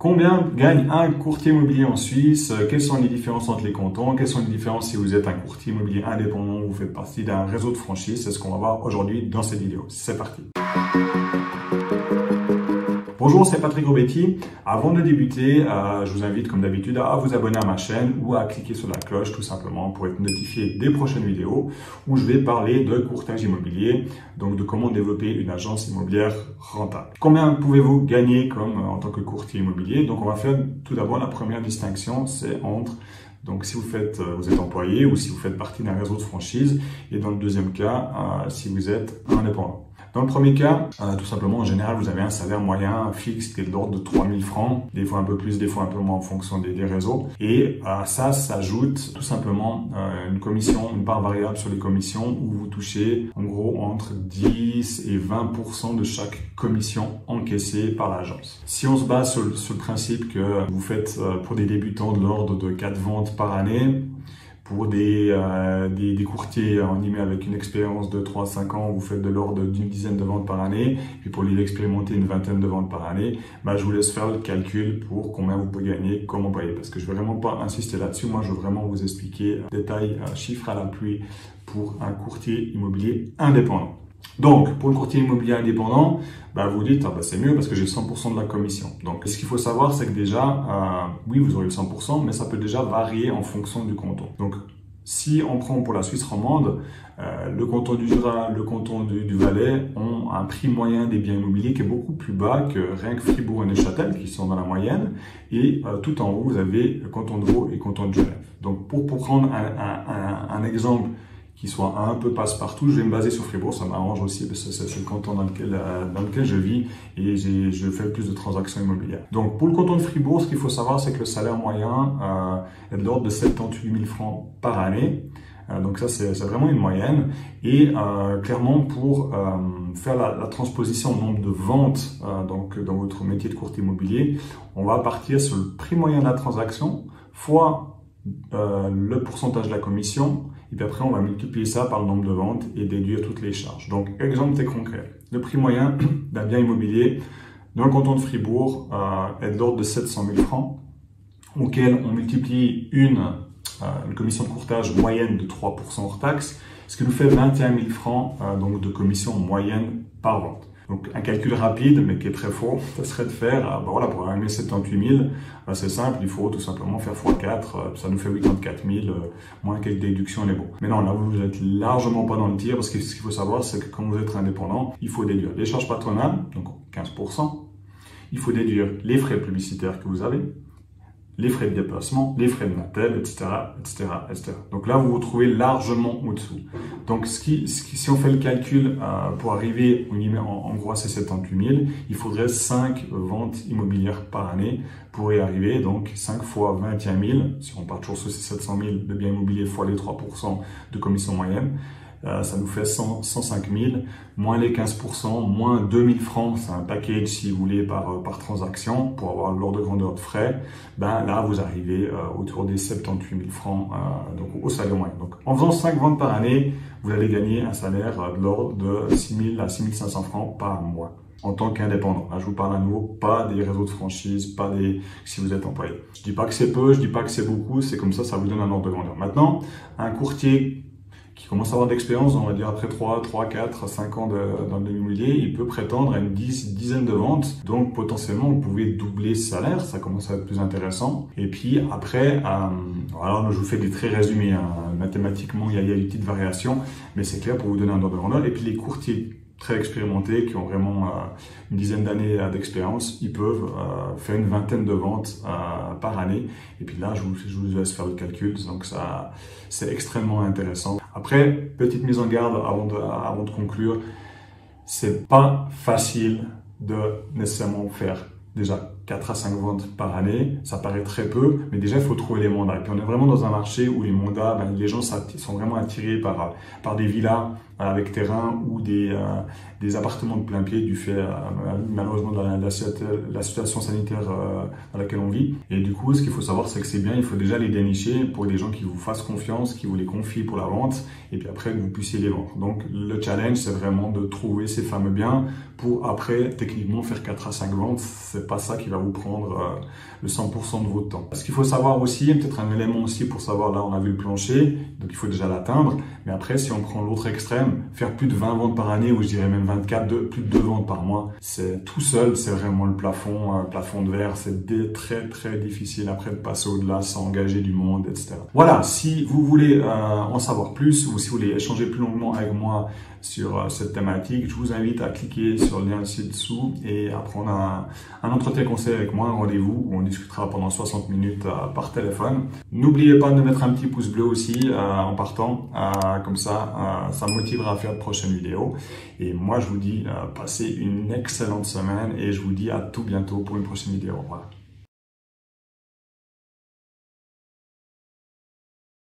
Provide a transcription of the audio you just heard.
Combien gagne un courtier immobilier en Suisse? Quelles sont les différences entre les cantons? Quelles sont les différences si vous êtes un courtier immobilier indépendant ou vous faites partie d'un réseau de franchise? C'est ce qu'on va voir aujourd'hui dans cette vidéo. C'est parti. Bonjour, c'est Patrick Robetti. Avant de débuter, je vous invite comme d'habitude à vous abonner à ma chaîne ou à cliquer sur la cloche tout simplement pour être notifié des prochaines vidéos où je vais parler de courtage immobilier, donc de comment développer une agence immobilière rentable. Combien pouvez-vous gagner en tant que courtier immobilier? Donc on va faire tout d'abord la première distinction, c'est entre donc si vous êtes employé ou si vous faites partie d'un réseau de franchise, et dans le deuxième cas, si vous êtes indépendant. Dans le premier cas, tout simplement, en général, vous avez un salaire moyen fixe qui est de l'ordre de 3 000 francs, des fois un peu plus, des fois un peu moins en fonction des réseaux. Et à ça s'ajoute tout simplement une commission, une part variable sur les commissions où vous touchez en gros entre 10 et 20% de chaque commission encaissée par l'agence. Si on se base sur le principe que vous faites pour des débutants de l'ordre de 4 ventes par année, pour des courtiers animés avec une expérience de 3 à 5 ans, vous faites de l'ordre d'une dizaine de ventes par année. Puis pour les expérimenter, une vingtaine de ventes par année. Je vous laisse faire le calcul pour combien vous pouvez gagner comme employé. Parce que je ne veux vraiment pas insister là-dessus. Moi, je veux vraiment vous expliquer détail, chiffres à l'appui pour un courtier immobilier indépendant. Donc, pour le courtier immobilier indépendant, vous dites, c'est mieux parce que j'ai 100% de la commission. Donc, ce qu'il faut savoir, c'est que déjà, oui, vous aurez le 100%, mais ça peut déjà varier en fonction du canton. Donc, si on prend pour la Suisse romande, le canton du Jura, le canton du Valais ont un prix moyen des biens immobiliers qui est beaucoup plus bas que rien que Fribourg et Neuchâtel, qui sont dans la moyenne. Et tout en haut, vous avez le canton de Vaud et le canton de Genève. Donc, pour prendre un exemple qui soit un peu passe-partout, je vais me baser sur Fribourg, ça m'arrange aussi parce que c'est le canton dans lequel je vis et je fais le plus de transactions immobilières. Donc pour le canton de Fribourg, ce qu'il faut savoir, c'est que le salaire moyen est de l'ordre de 78 000 francs par année. Donc ça, c'est vraiment une moyenne. Et clairement, pour faire la transposition au nombre de ventes donc dans votre métier de courtier immobilier, on va partir sur le prix moyen de la transaction fois le pourcentage de la commission. Et puis après, on va multiplier ça par le nombre de ventes et déduire toutes les charges. Donc, exemple très concret. Le prix moyen d'un bien immobilier dans le canton de Fribourg est de l'ordre de 700 000 francs, auquel on multiplie une commission de courtage moyenne de 3% hors taxe, ce qui nous fait 21 000 francs donc de commission moyenne par vente. Donc, un calcul rapide, mais qui est très faux, ça serait de faire, pour arriver à 78 000, c'est simple, il faut tout simplement faire x4, ça nous fait 84 000, moins quelques déductions, on est bon. Mais non, là, vous êtes largement pas dans le tir, parce que ce qu'il faut savoir, c'est que quand vous êtes indépendant, il faut déduire les charges patronales, donc 15%, il faut déduire les frais publicitaires que vous avez, les frais de déplacement, les frais de Natel, etc., etc., etc. Donc là, vous vous trouvez largement au-dessous. Donc, si on fait le calcul pour arriver en gros à ces 78 000, il faudrait 5 ventes immobilières par année pour y arriver. Donc, 5 fois 21 000, si on part toujours sur ces 700 000 de biens immobiliers fois les 3% de commission moyenne, ça nous fait 105 000, moins les 15%, moins 2 000 francs, c'est un package si vous voulez par transaction pour avoir l'ordre de grandeur de frais. Là, vous arrivez autour des 78 000 francs donc au salaire moyen. Donc, en faisant 5 ventes par année, vous allez gagner un salaire de l'ordre de 6 000 à 6 500 francs par mois en tant qu'indépendant. Là, je vous parle à nouveau, pas des réseaux de franchise, pas si vous êtes employé. Je dis pas que c'est peu, je dis pas que c'est beaucoup, c'est comme ça vous donne un ordre de grandeur. Maintenant, un courtier qui commence à avoir d'expérience, on va dire après 3, 4, 5 ans dans l'immobilier, il peut prétendre à une dizaine de ventes. Donc potentiellement, vous pouvez doubler ce salaire, ça commence à être plus intéressant. Et puis après, alors je vous fais des traits résumés, mathématiquement, il y a des petites variations, mais c'est clair pour vous donner un ordre de grandeur. Et puis les courtiers très expérimentés, qui ont vraiment une dizaine d'années d'expérience, ils peuvent faire une vingtaine de ventes par année. Et puis là, je vous laisse faire le calcul. Donc ça, c'est extrêmement intéressant. Après, petite mise en garde avant de conclure, c'est pas facile de nécessairement faire déjà 4 à 5 ventes par année, ça paraît très peu, mais déjà il faut trouver les mandats. Et puis on est vraiment dans un marché où les mandats, les gens sont vraiment attirés par des villas avec terrain ou des appartements de plein pied du fait malheureusement de la situation sanitaire dans laquelle on vit. Et du coup, ce qu'il faut savoir, c'est que c'est bien, il faut déjà les dénicher pour des gens qui vous fassent confiance, qui vous les confient pour la vente, et puis après que vous puissiez les vendre. Donc le challenge, c'est vraiment de trouver ces fameux biens pour après techniquement faire 4 à 5 ventes. C'est pas ça qui va va vous prendre le 100% de votre temps. Ce qu'il faut savoir aussi, peut-être un élément aussi pour savoir, là on a vu le plancher, donc il faut déjà l'atteindre, mais après si on prend l'autre extrême, faire plus de 20 ventes par année, ou je dirais même 24, plus de 2 ventes par mois, c'est tout seul, c'est vraiment le plafond de verre, c'est très difficile après de passer au-delà sans engager du monde, etc. Voilà, si vous voulez en savoir plus, ou si vous voulez échanger plus longuement avec moi sur cette thématique, je vous invite à cliquer sur le lien ci-dessous et à prendre un entretien conseil avec moi, un rendez-vous où on discutera pendant 60 minutes par téléphone. N'oubliez pas de mettre un petit pouce bleu aussi en partant, comme ça, ça me motivera à faire de prochaines vidéos. Et moi, je vous dis, passez une excellente semaine et je vous dis à tout bientôt pour une prochaine vidéo. Voilà.